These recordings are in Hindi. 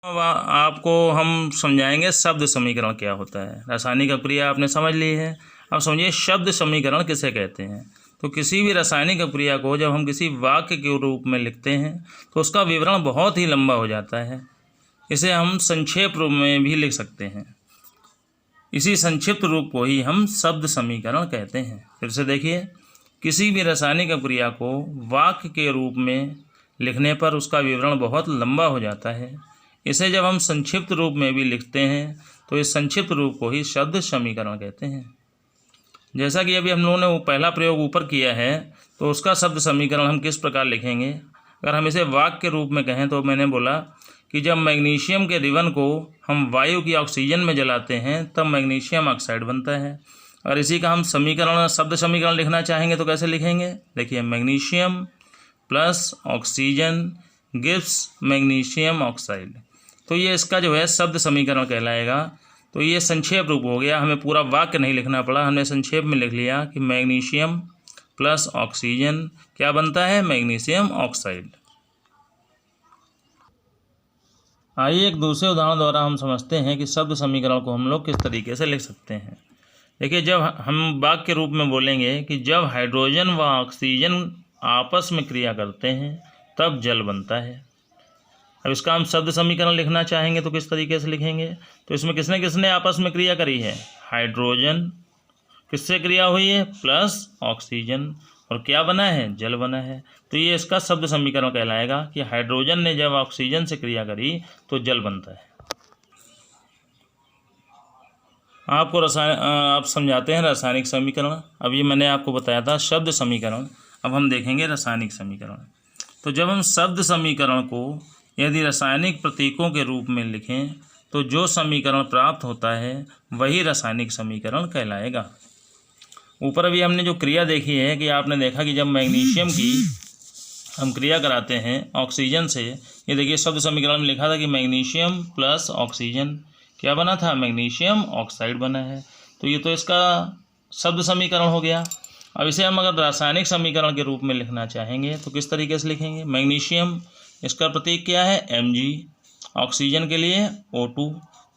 अब आपको हम समझाएंगे शब्द समीकरण क्या होता है। रासायनिक अभिक्रिया आपने समझ ली है, अब समझिए शब्द समीकरण किसे कहते हैं। तो किसी भी रासायनिक अभिक्रिया को जब हम किसी वाक्य के रूप में लिखते हैं तो उसका विवरण बहुत ही लंबा हो जाता है। इसे हम संक्षेप रूप में भी लिख सकते हैं। इसी संक्षिप्त रूप को ही हम शब्द समीकरण कहते हैं। फिर से देखिए, किसी भी रासायनिक अभिक्रिया को वाक्य के रूप में लिखने पर उसका विवरण बहुत लंबा हो जाता है। इसे जब हम संक्षिप्त रूप में भी लिखते हैं तो इस संक्षिप्त रूप को ही शब्द समीकरण कहते हैं। जैसा कि अभी हम लोगों ने वो पहला प्रयोग ऊपर किया है, तो उसका शब्द समीकरण हम किस प्रकार लिखेंगे। अगर हम इसे वाक्य के रूप में कहें तो मैंने बोला कि जब मैग्नीशियम के रिबन को हम वायु की ऑक्सीजन में जलाते हैं तब मैग्नीशियम ऑक्साइड बनता है। अगर इसी का हम समीकरण शब्द समीकरण लिखना चाहेंगे तो कैसे लिखेंगे। देखिए, magnesium plus oxygen gives magnesium oxide. तो ये इसका जो है शब्द समीकरण कहलाएगा। तो ये संक्षेप रूप हो गया, हमें पूरा वाक्य नहीं लिखना पड़ा, हमने संक्षेप में लिख लिया कि मैग्नीशियम प्लस ऑक्सीजन क्या बनता है, मैग्नीशियम ऑक्साइड। आइए एक दूसरे उदाहरण द्वारा हम समझते हैं कि शब्द समीकरण को हम लोग किस तरीके से लिख सकते हैं। देखिए, जब हम वाक्य के रूप में बोलेंगे कि जब हाइड्रोजन व ऑक्सीजन आपस में क्रिया करते हैं तब जल बनता है। अब इसका हम शब्द समीकरण लिखना चाहेंगे तो किस तरीके से लिखेंगे। तो इसमें किसने किसने आपस में क्रिया करी है, हाइड्रोजन किससे क्रिया हुई है, प्लस ऑक्सीजन, और क्या बना है, जल बना है। तो ये इसका शब्द समीकरण कहलाएगा कि हाइड्रोजन ने जब ऑक्सीजन से क्रिया करी तो जल बनता है। आपको आप समझाते हैं रासायनिक समीकरण। अब ये मैंने आपको बताया था शब्द समीकरण, अब हम देखेंगे रासायनिक समीकरण। तो जब हम शब्द समीकरण को यदि रासायनिक प्रतीकों के रूप में लिखें तो जो समीकरण प्राप्त होता है वही रासायनिक समीकरण कहलाएगा। ऊपर अभी हमने जो क्रिया देखी है कि आपने देखा कि जब मैग्नीशियम की हम क्रिया कराते हैं ऑक्सीजन से, ये देखिए शब्द समीकरण में लिखा था कि मैग्नीशियम प्लस ऑक्सीजन क्या बना था, मैग्नीशियम ऑक्साइड बना है। तो ये तो इसका शब्द समीकरण हो गया। अब इसे हम अगर रासायनिक समीकरण के रूप में लिखना चाहेंगे तो किस तरीके से लिखेंगे। मैग्नीशियम, इसका प्रतीक क्या है, Mg, ऑक्सीजन के लिए O2,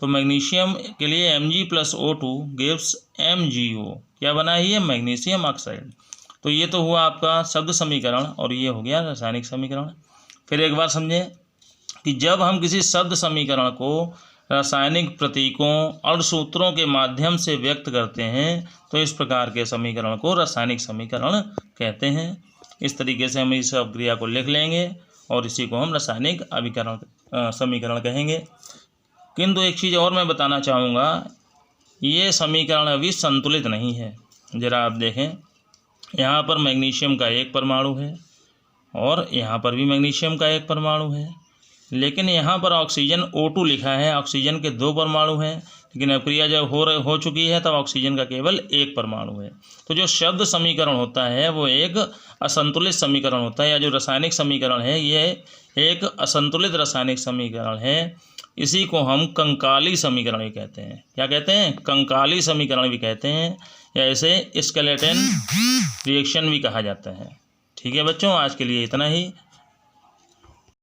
तो मैग्नीशियम के लिए Mg plus O2 gives MgO, क्या बना है ये, मैग्नीशियम ऑक्साइड। तो ये तो हुआ आपका शब्द समीकरण और ये हो गया रासायनिक समीकरण। फिर एक बार समझें कि जब हम किसी शब्द समीकरण को रासायनिक प्रतीकों और सूत्रों के माध्यम से व्यक्त करते हैं तो इस प्रकार के समीकरण को रासायनिक समीकरण कहते हैं। इस तरीके से हम इस अभिक्रिया को लिख लेंगे और इसी को हम रासायनिक अभिकरण समीकरण कहेंगे। किंतु एक चीज़ और मैं बताना चाहूँगा, ये समीकरण अभी संतुलित नहीं है। ज़रा आप देखें, यहाँ पर मैग्नीशियम का एक परमाणु है और यहाँ पर भी मैग्नीशियम का एक परमाणु है, लेकिन यहाँ पर ऑक्सीजन O2 लिखा है, ऑक्सीजन के दो परमाणु हैं, लेकिन अभिक्रिया जब हो चुकी है तब ऑक्सीजन का केवल एक परमाणु है। तो जो शब्द समीकरण होता है वो एक असंतुलित समीकरण होता है, या जो रासायनिक समीकरण है ये एक असंतुलित रासायनिक समीकरण है। इसी को हम कंकाली समीकरण भी कहते हैं। क्या कहते हैं, कंकाली समीकरण भी कहते हैं, या इसे स्केलेटन रिएक्शन भी कहा जाता है। ठीक है बच्चों, आज के लिए इतना ही।